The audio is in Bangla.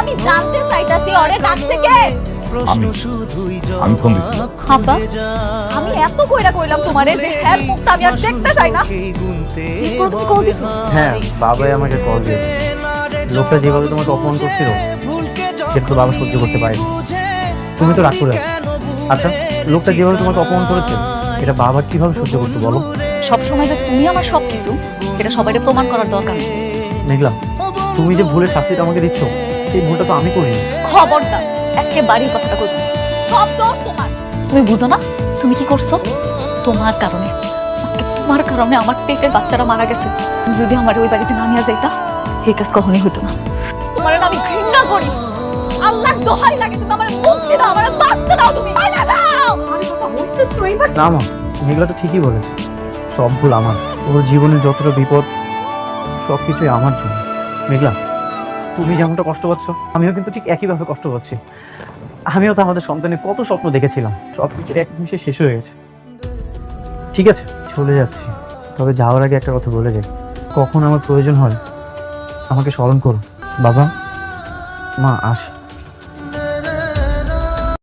আমি জানতে চাইতাছি ওরে ডাক থেকে। আমি ফোন দিছি। আব্বা, আমি এত কইরা কইলাম তোমারে যে হ্যাঁ মুখটা আমি আর দেখতে চাই না। এরপর তুমি কল দিছো? হ্যাঁ, বাবাই আমাকে কল দিয়েছে। লোকটা যেভাবে তোমাকে অপমান করছিল সেটা তো বাবা সহ্য করতে পারেনি। তুমি তো রাগ করে আছো। আচ্ছা, লোকটা যেভাবে তোমাকে অপমান করেছে এটা বাবা কিভাবে সহ্য করতে বলো? সব সময় যে তুমি আমার সবকিছু এটা সবাইকে প্রমাণ করার দরকার নেই। মেঘলা, তুমি যে ভুলের শাস্তিটা আমাকে দিচ্ছ সেই ভুলটা তো আমি করিনি। খবরদার একেবারেই কথাটা কইবে না। সব দোষ তোমার। তুমি বুঝো না তুমি কি করছো? তোমার কারণে আজকে তোমার কারণে আমার পেটের বাচ্চারা মারা গেছে। তুমি যদি আমার ওই বাড়িতে না নিয়ে যাইতা এই কাজ কখনোই হতো না। তোমার না আমি ঘৃণা করি। আল্লাহর দোহাই লাগে তুমি আমার মুক্তি দাও, আমার বাঁচতে দাও, তুমি পাইলা দাও। আমার কথা হইছে তো এইবার। না মা, মেঘলা তো ঠিকই বলেছে। সব ভুল আমার। ওর জীবনে যতটা বিপদ সবকিছুই আমার জন্য। মেঘলা, তুমি যেমনটা কষ্ট পাচ্ছ আমিও কিন্তু ঠিক একইভাবে কষ্ট পাচ্ছি। আমিও তো আমাদের সন্তানের কত স্বপ্ন দেখেছিলাম, সব কিছু এক নিমিষে শেষ হয়ে গেছে। ঠিক আছে, চলে যাচ্ছি। তবে যাওয়ার আগে একটা কথা বলে যাই, কখন আমার প্রয়োজন হয় আমাকে স্মরণ করো। বাবা, মা, আসি।